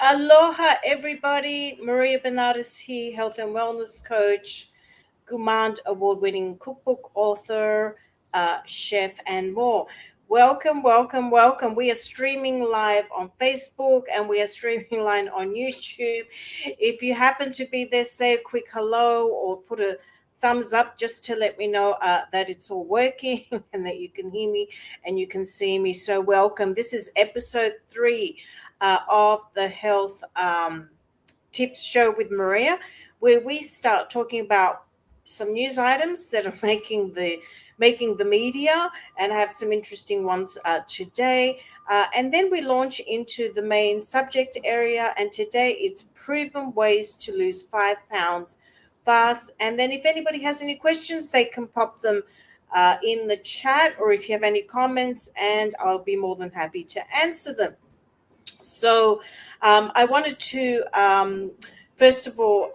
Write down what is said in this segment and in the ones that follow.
Aloha, everybody. Maria Benardis here, health and wellness coach, Gumand award-winning cookbook author, chef, and more. Welcome, welcome, welcome. We are streaming live on Facebook and we are streaming live on YouTube. If you happen to be there, say a quick hello or put a thumbs up just to let me know that it's all working and that you can hear me and you can see me. So welcome. This is episode 3 of the health tips show with Maria, where we start talking about some news items that are making the media, and have some interesting ones today. And then we launch into the main subject area, and today it's proven ways to lose 5 pounds fast. And then if anybody has any questions, they can pop them in the chat, or if you have any comments, and I'll be more than happy to answer them. So I wanted to, first of all,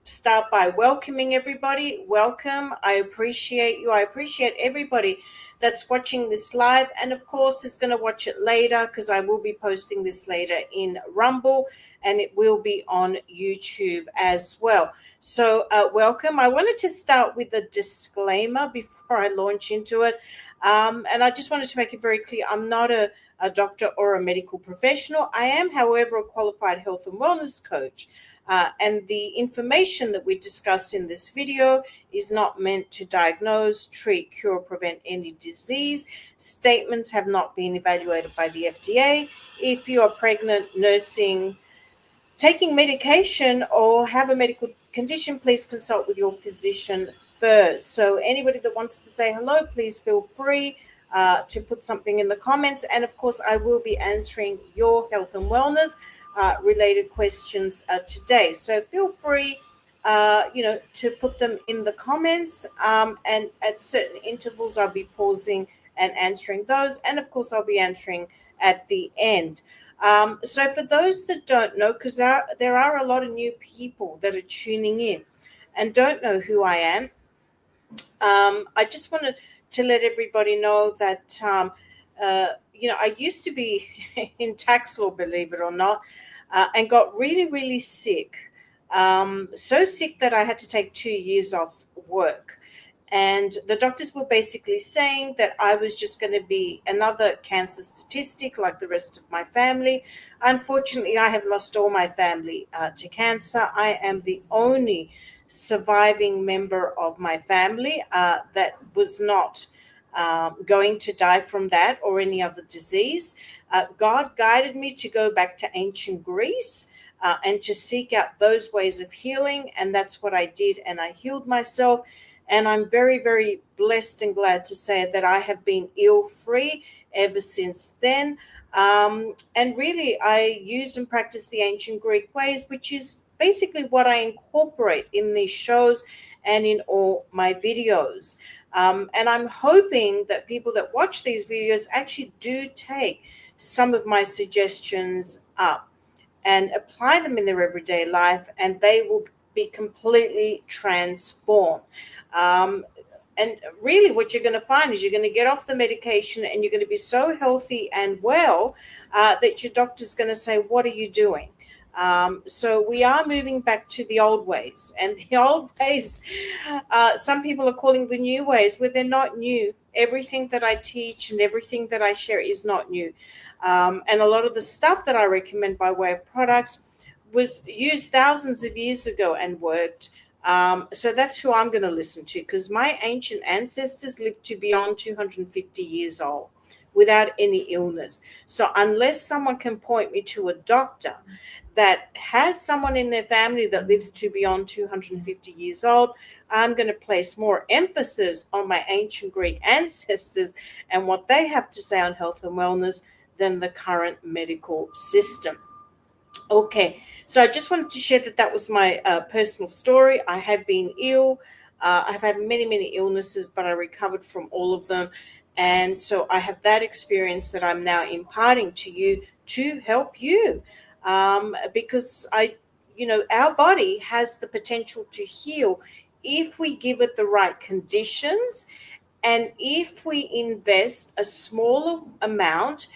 start by welcoming everybody. Welcome. I appreciate you. I appreciate everybody that's watching this live, and of course is going to watch it later, because I will be posting this later in Rumble, and it will be on YouTube as well. So welcome. I wanted to start with a disclaimer before I launch into it. And I just wanted to make it very clear, I'm not a doctor or a medical professional. I am, however, a qualified health and wellness coach. And the information that we discuss in this video is not meant to diagnose, treat, cure, or prevent any disease. Statements have not been evaluated by the FDA. If you are pregnant, nursing, taking medication, or have a medical condition, please consult with your physician first. So anybody that wants to say hello, please feel free to put something in the comments. And of course, I will be answering your health and wellness related questions today. So feel free, to put them in the comments. And at certain intervals, I'll be pausing and answering those. And of course, I'll be answering at the end. So for those that don't know, because there are a lot of new people that are tuning in and don't know who I am, I just wanted to let everybody know that, I used to be in tax law, believe it or not, and got really, really sick. So sick that I had to take 2 years off work. And the doctors were basically saying that I was just going to be another cancer statistic like the rest of my family. Unfortunately, I have lost all my family to cancer. I am the only surviving member of my family that was not going to die from that or any other disease. God guided me to go back to ancient Greece and to seek out those ways of healing. And that's what I did. And I healed myself. And I'm very, very blessed and glad to say that I have been ill-free ever since then. And really, I use and practice the ancient Greek ways, which is basically what I incorporate in these shows and in all my videos. And I'm hoping that people that watch these videos actually do take some of my suggestions up and apply them in their everyday life, and they will be completely transformed. And really what you're going to find is you're going to get off the medication and you're going to be so healthy and well that your doctor's going to say, what are you doing? So we are moving back to the old ways, and the old ways, some people are calling the new ways, where they're not new. Everything that I teach and everything that I share is not new. And a lot of the stuff that I recommend by way of products was used thousands of years ago and worked. So that's who I'm going to listen to, because my ancient ancestors lived to beyond 250 years old without any illness. So unless someone can point me to a doctor that has someone in their family that lives to beyond 250 years old, I'm going to place more emphasis on my ancient Greek ancestors and what they have to say on health and wellness than the current medical system. Okay, so I just wanted to share that was my personal story. I have been ill. I've had many, many illnesses, but I recovered from all of them. And so I have that experience that I'm now imparting to you to help you. Because our body has the potential to heal if we give it the right conditions, and if we invest a smaller amount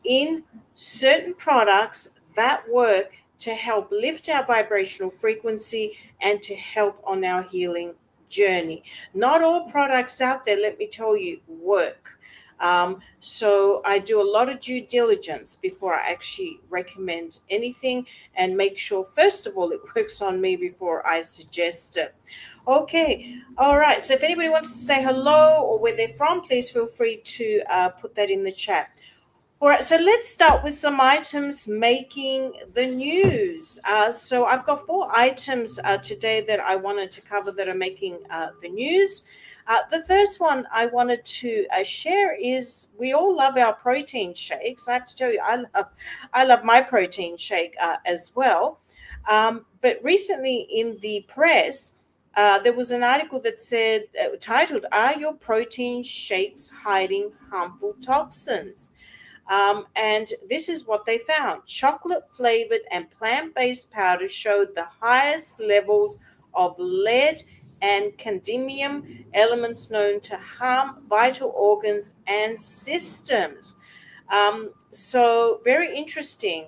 in certain products that work to help lift our vibrational frequency and to help on our healing journey. Not all products out there, let me tell you, work. So I do a lot of due diligence before I actually recommend anything and make sure, first of all, it works on me before I suggest it. Okay, all right. So if anybody wants to say hello or where they're from, please feel free to put that in the chat. All right, so let's start with some items making the news. So I've got 4 items today that I wanted to cover that are making the news. The first one I wanted to share is we all love our protein shakes. I have to tell you, I love my protein shake as well. But recently in the press, there was an article that said, titled, "Are your protein shakes hiding harmful toxins?" And this is what they found. Chocolate flavored and plant based powders showed the highest levels of lead and cadmium, elements known to harm vital organs and systems. So, very interesting.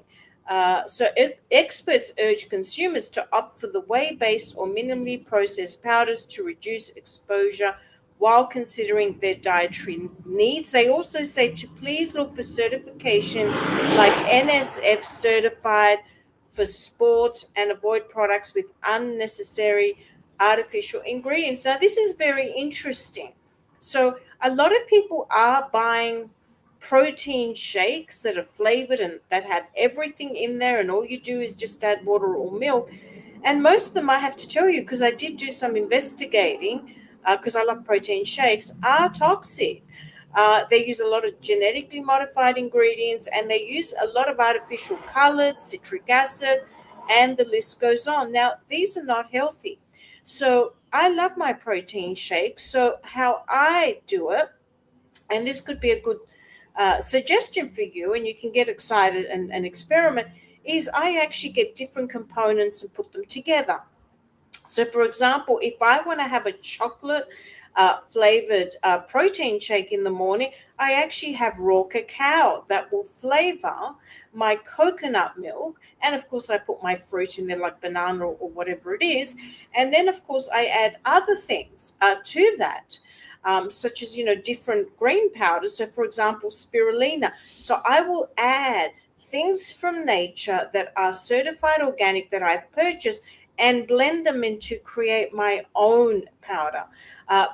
Experts urge consumers to opt for the whey based or minimally processed powders to reduce exposure while considering their dietary needs. They also say to please look for certification like NSF certified for sport and avoid products with unnecessary artificial ingredients. Now, this is very interesting. So, a lot of people are buying protein shakes that are flavored and that have everything in there, and all you do is just add water or milk. And most of them, I have to tell you, because I did do some investigating, because I love protein shakes, are toxic. They use a lot of genetically modified ingredients, and they use a lot of artificial colors, citric acid, and the list goes on. Now, these are not healthy. So I love my protein shakes. So how I do it, and this could be a good suggestion for you, and you can get excited and experiment, is I actually get different components and put them together. So, for example, if I want to have a chocolate flavored protein shake in the morning, I actually have raw cacao that will flavor my coconut milk. And of course, I put my fruit in there, like banana or whatever it is. And then, of course, I add other things to that. Such as, different green powders. So, for example, spirulina. So I will add things from nature that are certified organic that I've purchased and blend them in to create my own powder,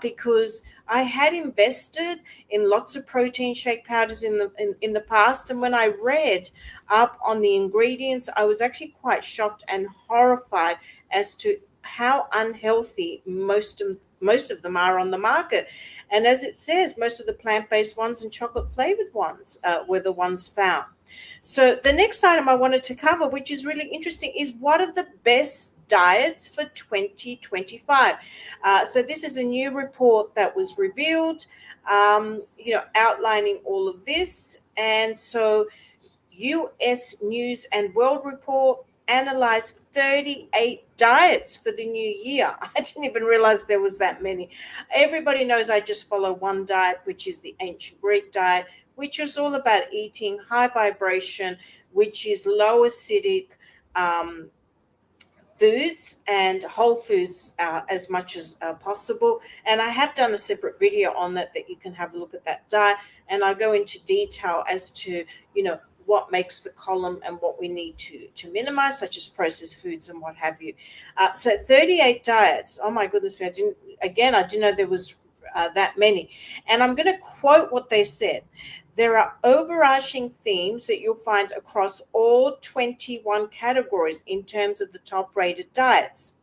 because I had invested in lots of protein shake powders in the past, and when I read up on the ingredients, I was actually quite shocked and horrified as to how unhealthy most of them are on the market. And as it says, most of the plant-based ones and chocolate-flavored ones were the ones found. So the next item I wanted to cover, which is really interesting, is what are the best diets for 2025? So this is a new report that was revealed, outlining all of this. And so U.S. News and World Report analyzed 38 diets for the new year. I didn't even realize there was that many. Everybody knows I just follow one diet, which is the ancient Greek diet, which is all about eating high vibration, which is low acidic foods and whole foods as much as possible. And I have done a separate video on that you can have a look at that diet. And I go into detail as to, what makes the column and what we need to minimize, such as processed foods and what have you. So 38 diets. Oh my goodness me! I didn't know there was that many. And I'm going to quote what they said. There are overarching themes that you'll find across all 21 categories in terms of the top-rated diets.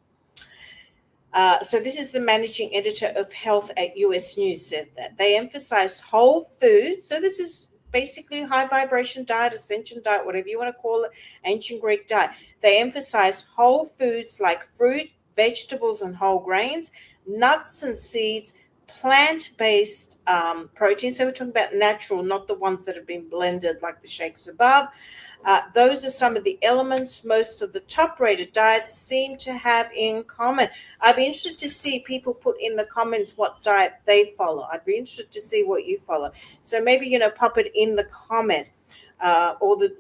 So this is the managing editor of health at US News said that. They emphasize whole foods. So this is basically high vibration diet, ascension diet, whatever you want to call it, ancient Greek diet. They emphasize whole foods like fruit, vegetables, and whole grains, nuts and seeds, plant-based protein. So we're talking about natural, not the ones that have been blended like the shakes above. Those are some of the elements most of the top-rated diets seem to have in common. I'd be interested to see people put in the comments what diet they follow. I'd be interested to see what you follow. So maybe, pop it in the comment or the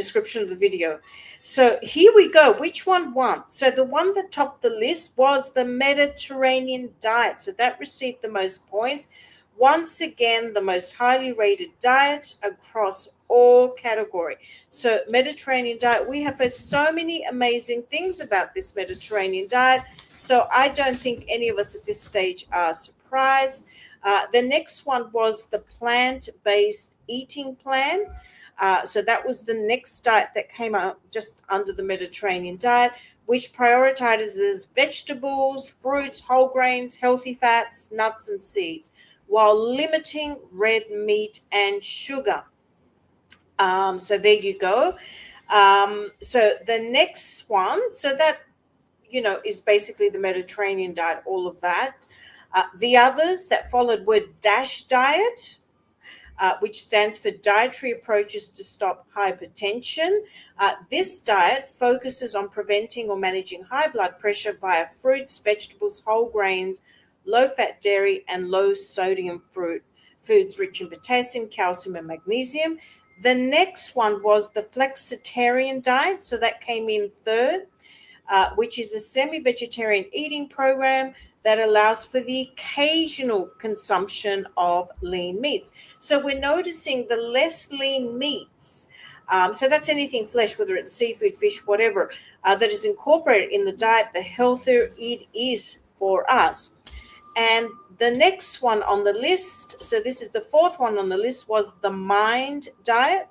description of the video. So here we go. Which one won? So the one that topped the list was the Mediterranean diet. So that received the most points. Once again, the most highly rated diet across all category. So Mediterranean diet, we have heard so many amazing things about this Mediterranean diet. So I don't think any of us at this stage are surprised. The next one was the plant-based eating plan. So that was the next diet that came out just under the Mediterranean diet, which prioritizes vegetables, fruits, whole grains, healthy fats, nuts, and seeds, while limiting red meat and sugar. So there you go. So the next one, so that, is basically the Mediterranean diet, all of that. The others that followed were DASH diet, which stands for Dietary Approaches to Stop Hypertension. This diet focuses on preventing or managing high blood pressure via fruits, vegetables, whole grains, low-fat dairy, and low-sodium foods rich in potassium, calcium, and magnesium. The next one was the flexitarian diet, so that came in third, which is a semi-vegetarian eating program that allows for the occasional consumption of lean meats. So we're noticing the less lean meats, so that's anything flesh, whether it's seafood, fish, whatever, that is incorporated in the diet, the healthier it is for us. And the next one on the list, so this is the fourth one on the list, was the MIND diet,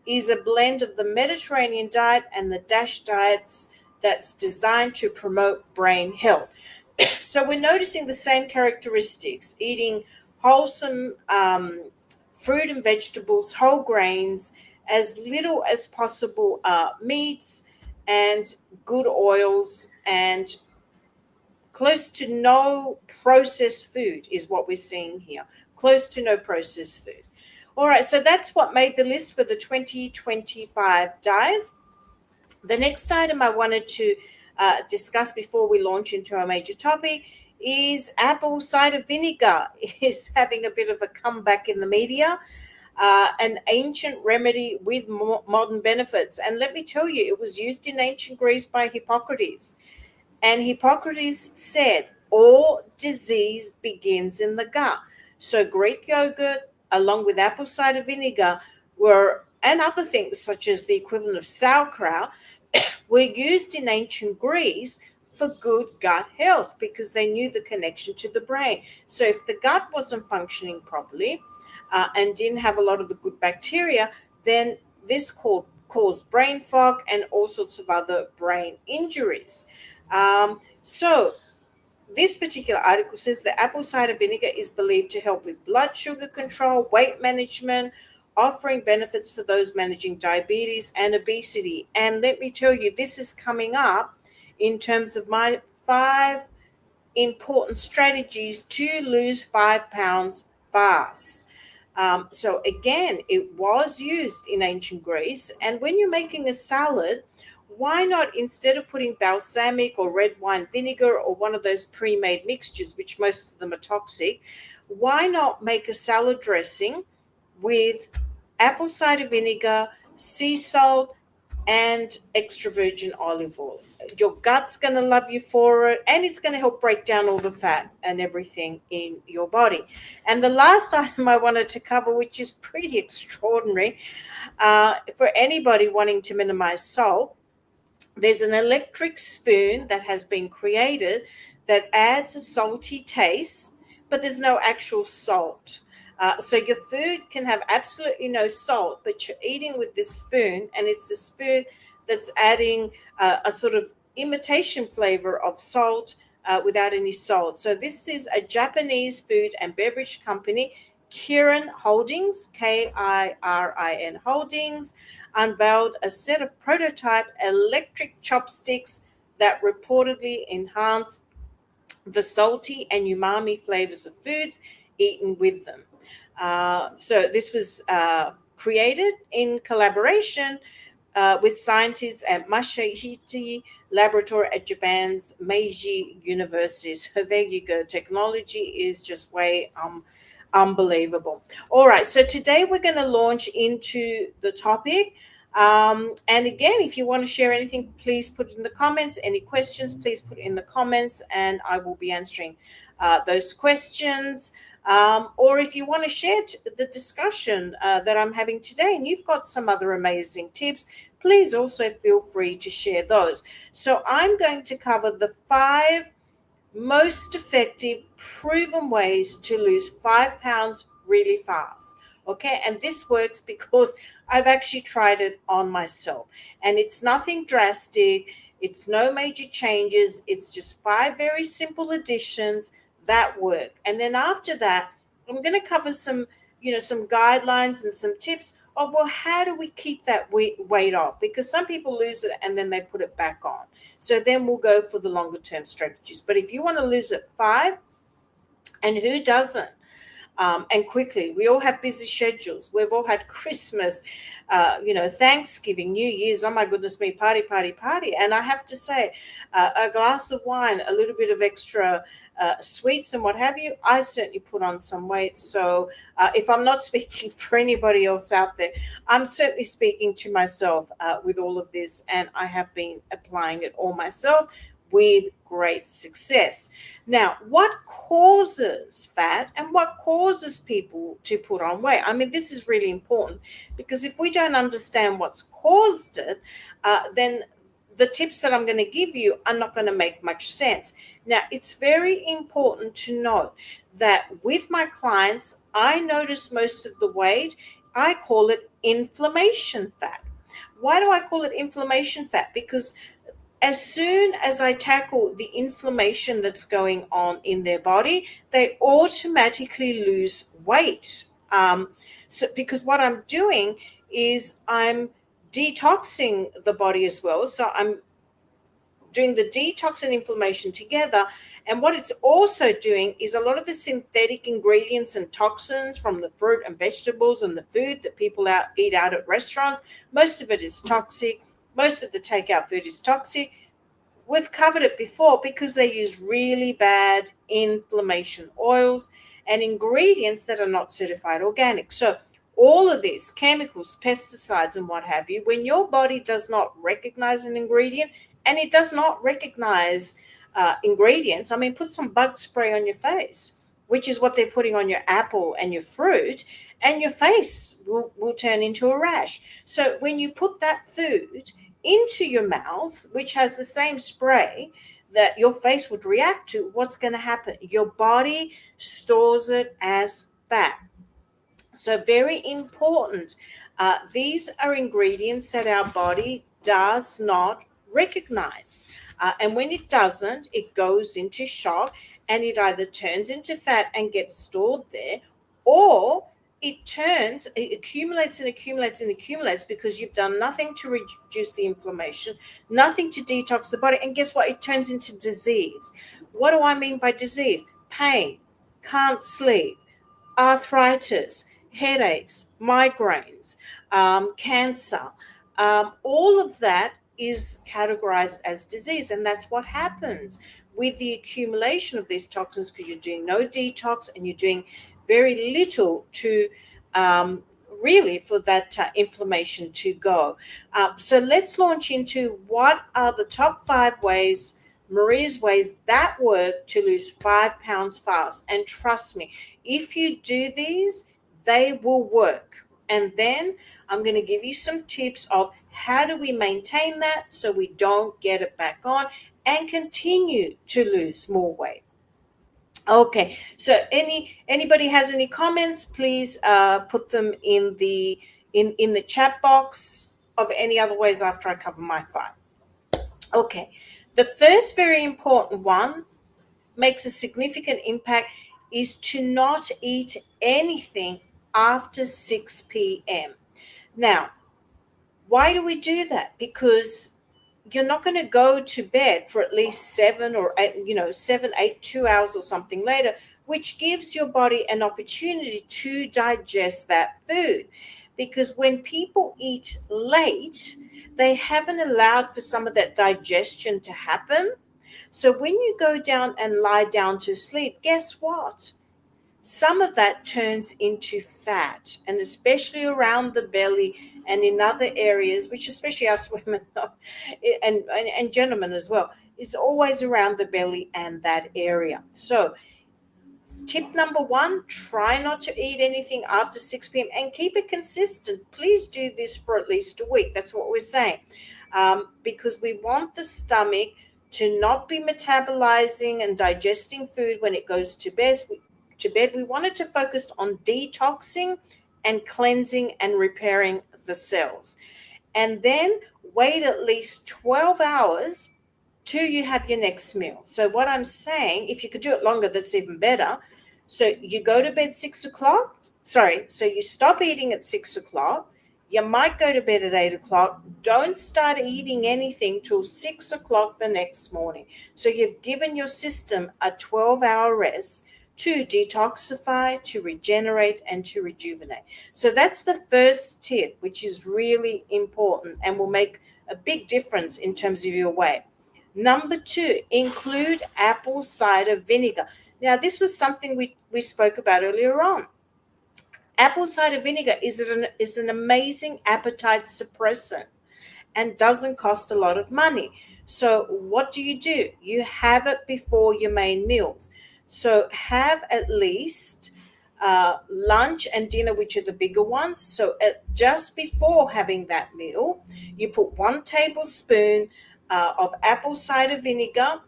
is a blend of the Mediterranean diet and the DASH diets that's designed to promote brain health. So we're noticing the same characteristics: eating wholesome fruit and vegetables, whole grains, as little as possible meats, and good oils, and close to no processed food is what we're seeing here. Close to no processed food. All right, so that's what made the list for the 2025 diets. The next item I wanted to discuss before we launch into our major topic is apple cider vinegar is having a bit of a comeback in the media, an ancient remedy with modern benefits. And let me tell you, it was used in ancient Greece by Hippocrates. And Hippocrates said, all disease begins in the gut. So Greek yogurt, along with apple cider vinegar, and other things such as the equivalent of sauerkraut, were used in ancient Greece for good gut health because they knew the connection to the brain. So if the gut wasn't functioning properly and didn't have a lot of the good bacteria, then this caused brain fog and all sorts of other brain injuries. So this particular article says that apple cider vinegar is believed to help with blood sugar control, weight management, offering benefits for those managing diabetes and obesity. And let me tell you, this is coming up in terms of my 5 important strategies to lose 5 pounds fast. So again, it was used in ancient Greece. And when you're making a salad, why not, instead of putting balsamic or red wine vinegar or one of those pre-made mixtures, which most of them are toxic, why not make a salad dressing with apple cider vinegar, sea salt, and extra virgin olive oil? Your gut's going to love you for it, and it's going to help break down all the fat and everything in your body. And the last item I wanted to cover, which is pretty extraordinary, for anybody wanting to minimize salt, there's an electric spoon that has been created that adds a salty taste, but there's no actual salt. So your food can have absolutely no salt, but you're eating with this spoon, and it's a spoon that's adding a sort of imitation flavor of salt without any salt. So this is a Japanese food and beverage company, Kirin Holdings, Kirin Holdings, unveiled a set of prototype electric chopsticks that reportedly enhance the salty and umami flavors of foods eaten with them. So this was created in collaboration with scientists at Masahiti Laboratory at Japan's Meiji University. So there you go. Technology is just way unbelievable. All right. So today we're going to launch into the topic. And again, if you want to share anything, please put it in the comments. Any questions, please put it in the comments, and I will be answering those questions. Or if you want to share the discussion that I'm having today, and you've got some other amazing tips, please also feel free to share those. So I'm going to cover the 5 most effective proven ways to lose 5 pounds really fast. Okay, and this works because I've actually tried it on myself, and it's nothing drastic, it's no major changes, it's just 5 very simple additions that work. And then after that, I'm going to cover some, some guidelines and some tips of, well, how do we keep that weight off, because some people lose it and then they put it back on. So then we'll go for the longer term strategies. But if you want to lose it 5, and who doesn't? And quickly, we all have busy schedules. We've all had Christmas, Thanksgiving, New Year's. Oh my goodness me, party, party, party. And I have to say, a glass of wine, a little bit of extra sweets and what have you, I certainly put on some weight. So if I'm not speaking for anybody else out there, I'm certainly speaking to myself with all of this. And I have been applying it all myself with great success. Now, what causes fat and what causes people to put on weight? I mean, this is really important, because if we don't understand what's caused it, then the tips that I'm going to give you are not going to make much sense. Now, it's very important to note that with my clients, I notice most of the weight. I call it inflammation fat. Why do I call it inflammation fat? Because as soon as I tackle the inflammation that's going on in their body, they automatically lose weight. So because what I'm doing is I'm detoxing the body as well. So I'm doing the detox and inflammation together. And what it's also doing is a lot of the synthetic ingredients and toxins from the fruit and vegetables and the food that people eat out at restaurants, most of it is toxic. Most of the takeout food is toxic. We've covered it before because they use really bad inflammation oils and ingredients that are not certified organic. So all of these chemicals, pesticides, and what have you, when your body does not recognize an ingredient, and it does not recognize ingredients, I mean, put some bug spray on your face, which is what they're putting on your apple and your fruit, and your face will turn into a rash. So when you put that food into your mouth, which has the same spray that your face would react to, what's going to happen? Your body stores it as fat. So very important. These are ingredients that our body does not recognize. And when it doesn't, it goes into shock, and it either turns into fat and gets stored there, or it accumulates and accumulates and accumulates because you've done nothing to reduce the inflammation, nothing to detox the body. And guess what? It turns into disease. What do I mean by disease? Pain, can't sleep, arthritis, headaches, migraines, cancer. All of that is categorized as disease. And that's what happens with the accumulation of these toxins, because you're doing no detox and you're doing very little to really for that inflammation to go. So let's launch into what are the top 5 ways, Maria's ways, that work to lose 5 pounds fast. And trust me, if you do these, they will work. And then I'm going to give you some tips of how do we maintain that so we don't get it back on and continue to lose more weight. Okay, so anybody has any comments, please put them in the chat box of any other ways after I cover my 5. Okay, the first very important one makes a significant impact is to not eat anything after 6 p.m. Now, why do we do that? Because you're not going to go to bed for at least 7 or 8, 7, 8, 2 hours or something later, which gives your body an opportunity to digest that food. Because when people eat late, they haven't allowed for some of that digestion to happen. So when you go down and lie down to sleep, guess what? some of that turns into fat, and especially around the belly and in other areas, which especially us women and gentlemen as well, is always around the belly and that area. So tip number one, try not to eat anything after 6 p.m. and keep it consistent. Please do this for at least a week. That's what we're saying. Because we want the stomach to not be metabolizing and digesting food when it goes to bed. We want it to focus on detoxing and cleansing and repairing the cells. And then wait at least 12 hours till you have your next meal. So what I'm saying, if you could do it longer, that's even better. So you go to bed 6 o'clock. Sorry, so you stop eating at 6 o'clock. You might go to bed at 8 o'clock. Don't start eating anything till 6 o'clock the next morning. So you've given your system a 12-hour rest to detoxify, to regenerate, and to rejuvenate. So that's the first tip, which is really important and will make a big difference in terms of your weight. Number two, include apple cider vinegar. Now, this was something we spoke about earlier on. Apple cider vinegar is an amazing appetite suppressant and doesn't cost a lot of money. So, what do? You have it before your main meals. So, have at least lunch and dinner, which are the bigger ones. So, just before having that meal, you put 1 tablespoon of apple cider vinegar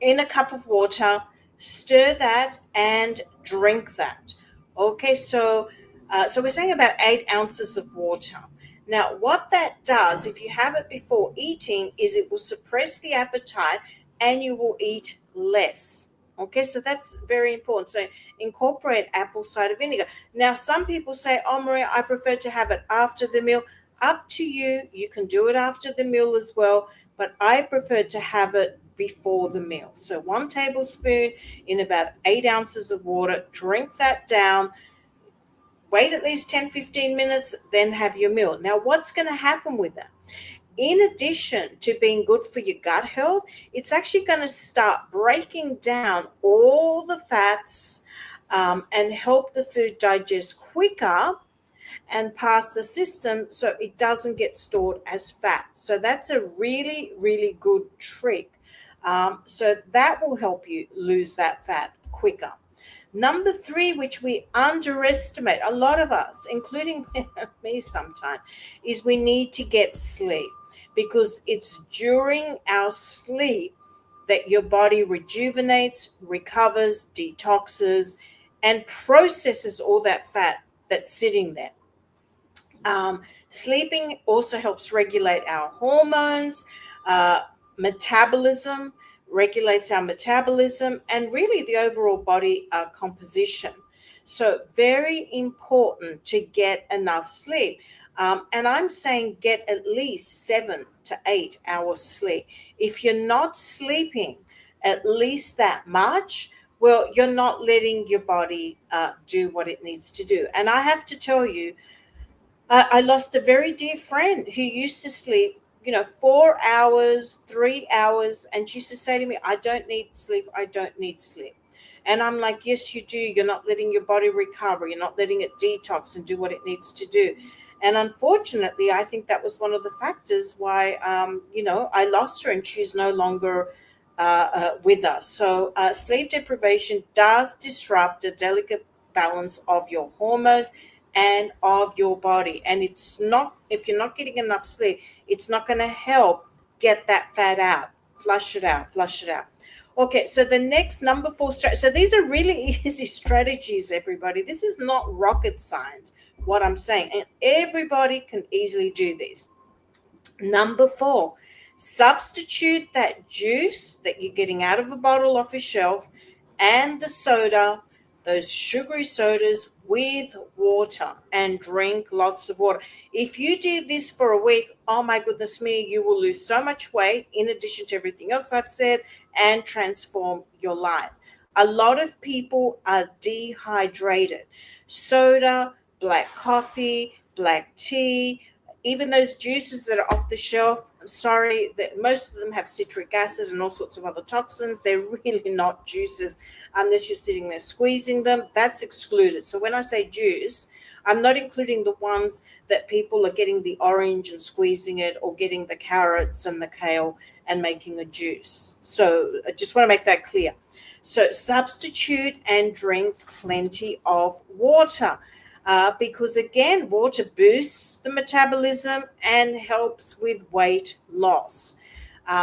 in a cup of water, stir that, and drink that. Okay, so we're saying about 8 ounces of water. Now, what that does, if you have it before eating, is it will suppress the appetite and you will eat less. Okay, so that's very important. So incorporate apple cider vinegar. Now, some people say, "Oh, Maria, I prefer to have it after the meal." Up to you. You can do it after the meal as well, but I prefer to have it before the meal. So 1 tablespoon in about 8 ounces of water, drink that down, wait at least 10-15 minutes, then have your meal. Now, what's going to happen with that? In addition to being good for your gut health, it's actually going to start breaking down all the fats and help the food digest quicker and pass the system so it doesn't get stored as fat. So that's a really, really good trick. So that will help you lose that fat quicker. Number three, which we underestimate, a lot of us, including me sometimes, is we need to get sleep, because it's during our sleep that your body rejuvenates, recovers, detoxes, and processes all that fat that's sitting there. Sleeping also helps regulate our hormones, uh, metabolism, regulates our metabolism, and really the overall body composition. So, very important to get enough sleep. And I'm saying get at least 7 to 8 hours sleep. If you're not sleeping at least that much, well, you're not letting your body do what it needs to do. And I have to tell you, I lost a very dear friend who used to sleep, 4 hours, 3 hours. And she used to say to me, "I don't need sleep. I don't need sleep." And I'm like, "Yes, you do. You're not letting your body recover. You're not letting it detox and do what it needs to do." And unfortunately, I think that was one of the factors why, I lost her and she's no longer with us. So sleep deprivation does disrupt a delicate balance of your hormones and of your body. And it's not, if you're not getting enough sleep, it's not going to help get that fat out, flush it out. Okay, so the next number four, so these are really easy strategies, everybody. This is not rocket science, what I'm saying, and everybody can easily do this. Number four, substitute that juice that you're getting out of a bottle off a shelf and the soda, those sugary sodas, with water, and drink lots of water. If you do this for a week, oh my goodness me, you will lose so much weight in addition to everything else I've said, and transform your life. A lot of people are dehydrated. Soda, black coffee, black tea, even those juices that are off the shelf, sorry, that most of them have citric acid and all sorts of other toxins. They're really not juices. unless you're sitting there squeezing them. That's excluded. So when I say juice, I'm not including the ones that people are getting the orange and squeezing it, or getting the carrots and the kale and making a juice. So I just want to make that clear. So substitute and drink plenty of water. Because again, water boosts the metabolism and helps with weight loss.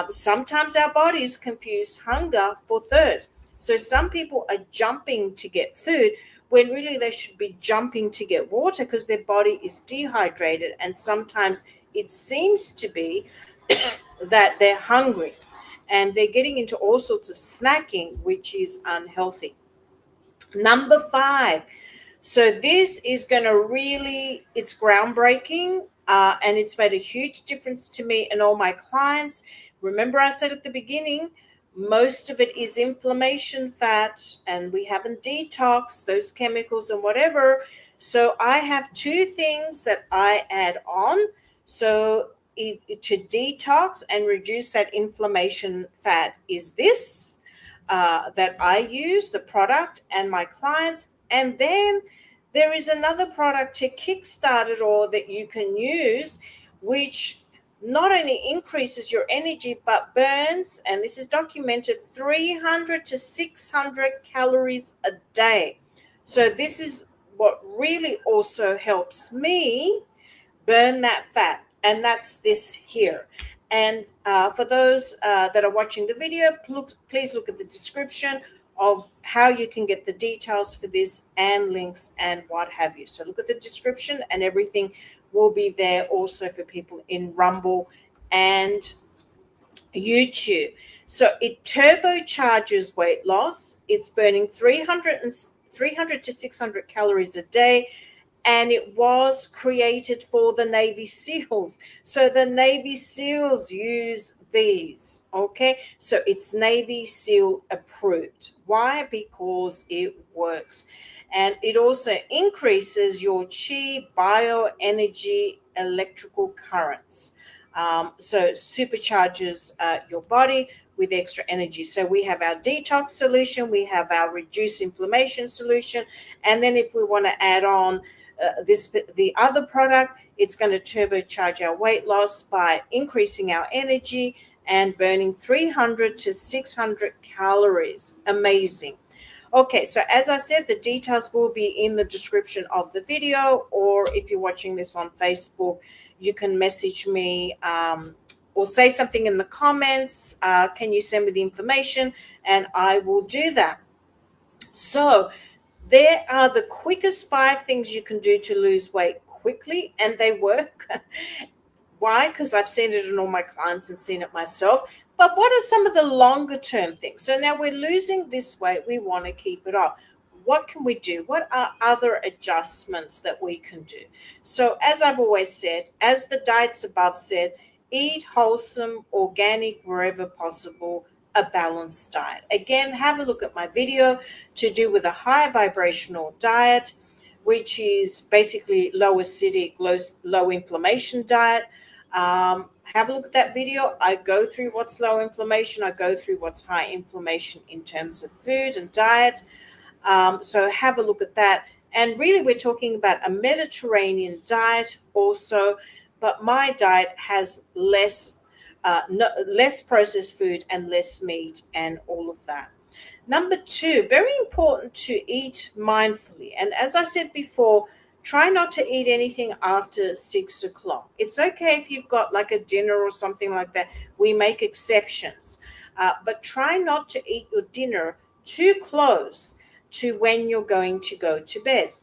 Sometimes our bodies confuse hunger for thirst. So some people are jumping to get food when really they should be jumping to get water, because their body is dehydrated, and sometimes it seems to be that they're hungry and they're getting into all sorts of snacking, which is unhealthy. Number 5. So this is going to really, it's groundbreaking, and it's made a huge difference to me and all my clients. Remember, I said at the beginning, most of it is inflammation fat, and we haven't detoxed those chemicals and whatever. So I have 2 things that I add on. So to detox and reduce that inflammation fat is this that I use, the product, and my clients. And then there is another product to kickstart it all that you can use, which not only increases your energy but burns, and this is documented, 300 to 600 calories a day. So this is what really also helps me burn that fat, and that's this here. And for those that are watching the video, please look at the description of how you can get the details for this and links and what have you. So look at the description, and everything will be there also for people in Rumble and YouTube. So it turbocharges weight loss. It's burning 300 to 600 calories a day, and it was created for the Navy SEALs. So the Navy SEALs use these, okay? So it's Navy SEAL approved. Why? Because it works. And it also increases your chi, bioenergy, electrical currents. So supercharges your body with extra energy. So we have our detox solution, we have our reduce inflammation solution, and then if we want to add on the other product, it's going to turbocharge our weight loss by increasing our energy and burning 300 to 600 calories. Amazing. Okay, so as I said, the details will be in the description of the video, or if you're watching this on Facebook, you can message me or say something in the comments. Can you send me the information? And I will do that. So there are the quickest 5 things you can do to lose weight quickly, and they work. Why? Because I've seen it in all my clients and seen it myself. But what are some of the longer term things? So now we're losing this weight. We want to keep it off. What can we do? What are other adjustments that we can do? So as I've always said, as the diets above said, eat wholesome, organic, wherever possible, a balanced diet. Again, have a look at my video to do with a high vibrational diet, which is basically low acidic, low inflammation diet. Have a look at that video. I go through what's low inflammation. I go through what's high inflammation in terms of food and diet. So have a look at that. And really, we're talking about a Mediterranean diet also, but my diet has less processed food and less meat and all of that. Number 2, very important to eat mindfully. And as I said before, try not to eat anything after 6 o'clock. It's okay if you've got like a dinner or something like that. We make exceptions. But try not to eat your dinner too close to when you're going to go to bed.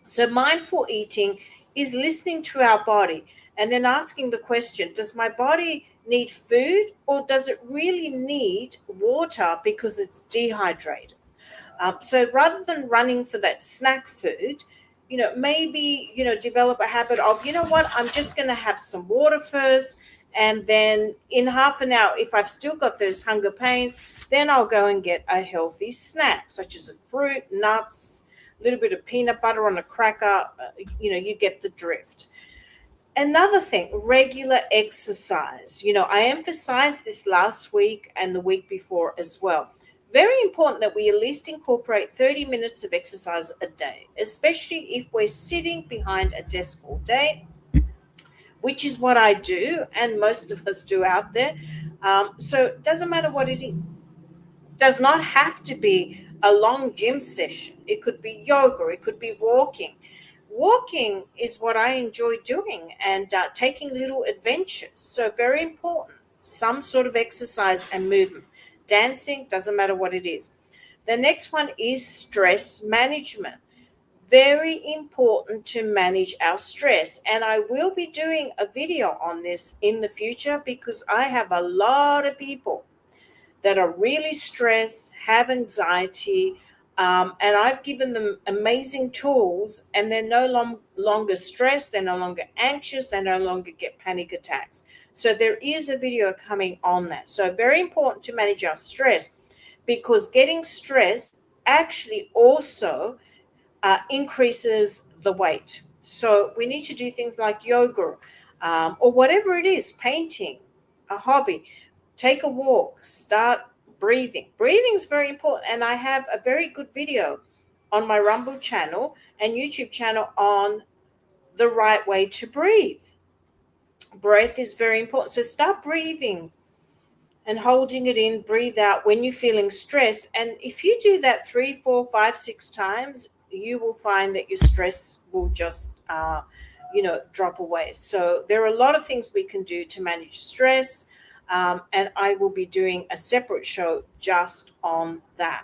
So mindful eating is listening to our body and then asking the question, does my body need food, or does it really need water because it's dehydrated? So rather than running for that snack food, maybe, develop a habit of, I'm just going to have some water first. And then in half an hour, if I've still got those hunger pains, then I'll go and get a healthy snack, such as a fruit, nuts, a little bit of peanut butter on a cracker. You get the drift. Another thing, regular exercise. I emphasized this last week and the week before as well. very important that we at least incorporate 30 minutes of exercise a day, especially if we're sitting behind a desk all day, which is what I do and most of us do out there. So it doesn't matter what it is. It does not have to be a long gym session. It could be yoga. It could be walking. Walking is what I enjoy doing, and taking little adventures. So very important. Some sort of exercise and movement. Dancing, doesn't matter what it is. The next one is stress management. Very important to manage our stress. And I will be doing a video on this in the future because I have a lot of people that are really stressed, have anxiety, and I've given them amazing tools, and they're longer stressed, they're no longer anxious, they no longer get panic attacks. So there is a video coming on that. So very important to manage our stress, because getting stressed actually also increases the weight. So we need to do things like yoga, or whatever it is, painting, a hobby. Take a walk, start breathing. Breathing is very important. And I have a very good video on my Rumble channel and YouTube channel on the right way to breathe. Breath is very important. So start breathing and holding it in, breathe out when you're feeling stress. And if you do that 3, 4, 5, 6 times, you will find that your stress will just, drop away. So there are a lot of things we can do to manage stress. And I will be doing a separate show just on that.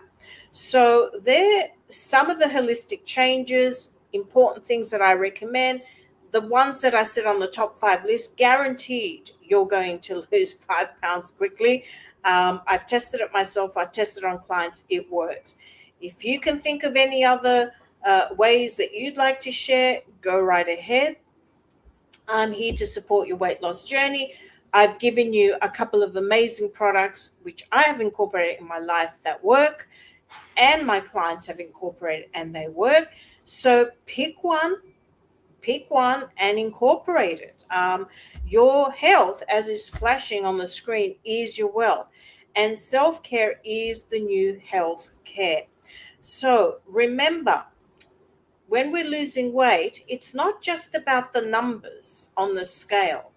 So there, some of the holistic changes, important things that I recommend. The ones that I said on the top 5 list, guaranteed you're going to lose 5 pounds quickly. I've tested it myself. I've tested it on clients. It works. If you can think of any other ways that you'd like to share, go right ahead. I'm here to support your weight loss journey. I've given you a couple of amazing products which I have incorporated in my life that work, and my clients have incorporated and they work. So pick one and incorporate it. Your health, as is flashing on the screen, is your wealth, and self-care is the new health care. So remember, when we're losing weight, it's not just about the numbers on the scale.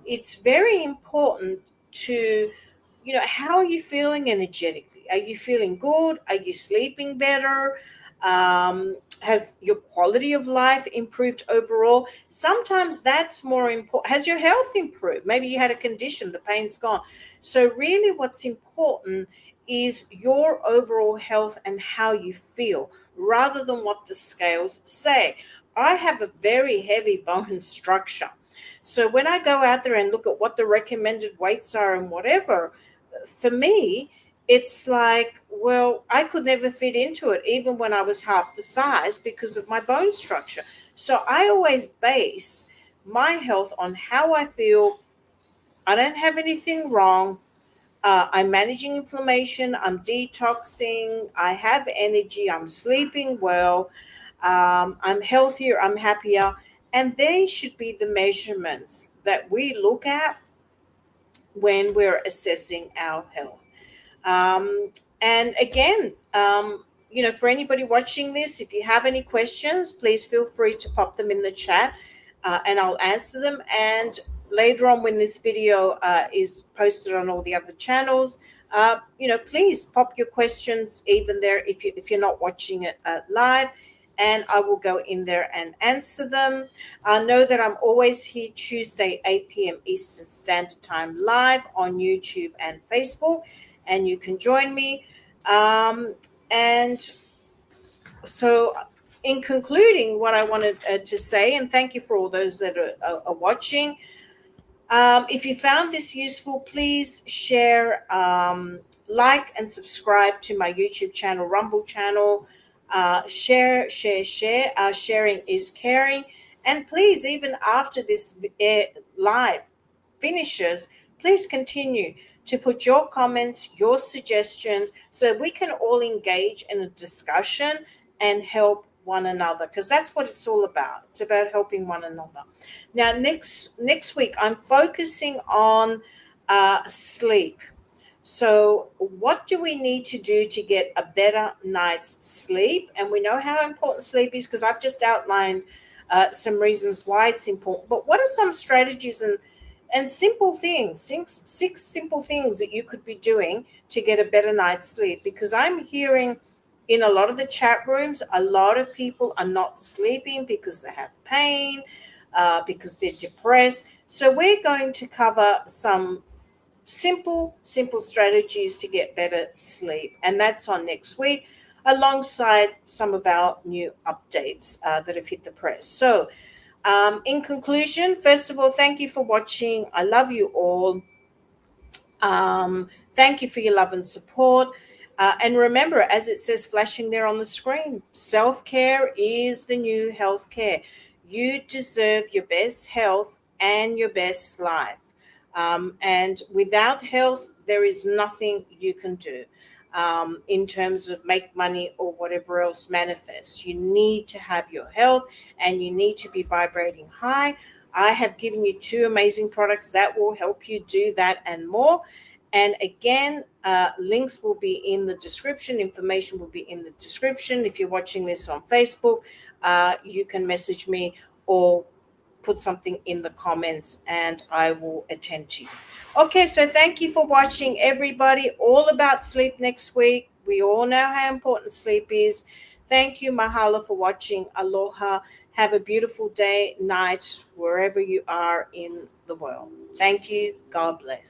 It's very important to, how are you feeling energetically? Are you feeling good? Are you sleeping better? Has your quality of life improved overall? Sometimes that's more important. Has your health improved? Maybe you had a condition, the pain's gone. So really what's important is your overall health and how you feel, rather than what the scales say. I have a very heavy bone structure. So when I go out there and look at what the recommended weights are and whatever, for me, it's like, well, I could never fit into it, even when I was half the size, because of my bone structure. So I always base my health on how I feel. I don't have anything wrong. I'm managing inflammation. I'm detoxing. I have energy. I'm sleeping well. I'm healthier. I'm happier. And they should be the measurements that we look at when we're assessing our health. Um, and again, for anybody watching this, if you have any questions, please feel free to pop them in the chat, and I'll answer them. And later on, when this video is posted on all the other channels, please pop your questions even there if you're not watching it live, and I will go in there and answer them. Know that I'm always here Tuesday, 8 p.m. Eastern Standard Time, live on YouTube and Facebook, and you can join me. And so in concluding, what I wanted to say, and thank you for all those that are watching, if you found this useful, please share, like, and subscribe to my YouTube channel, Rumble channel. Share. Sharing is caring. And please, even after this live finishes, please continue to put your comments, your suggestions, so we can all engage in a discussion and help one another, because that's what it's all about. It's about helping one another. Now, next week, I'm focusing on sleep. So, what do we need to do to get a better night's sleep? And we know how important sleep is because I've just outlined some reasons why it's important. But what are some strategies and simple things, six simple things that you could be doing to get a better night's sleep? Because I'm hearing in a lot of the chat rooms, a lot of people are not sleeping because they have pain, because they're depressed. So, we're going to cover some simple strategies to get better sleep, and that's on next week alongside some of our new updates that have hit the press. So in conclusion, first of all, thank you for watching. I love you all. Thank you for your love and support. And remember, as it says flashing there on the screen, self care is the new health care. You deserve your best health and your best life. And without health, there is nothing you can do in terms of make money or whatever else manifests. You need to have your health and you need to be vibrating high. I have given you two amazing products that will help you do that and more. And again, links will be in the description. Information will be in the description. If you're watching this on Facebook, you can message me or put something in the comments and I will attend to you. Okay, so thank you for watching, everybody. All about sleep next week. We all know how important sleep is. Thank you. Mahalo for watching. Aloha. Have a beautiful day, night, wherever you are in the world. Thank you. God bless.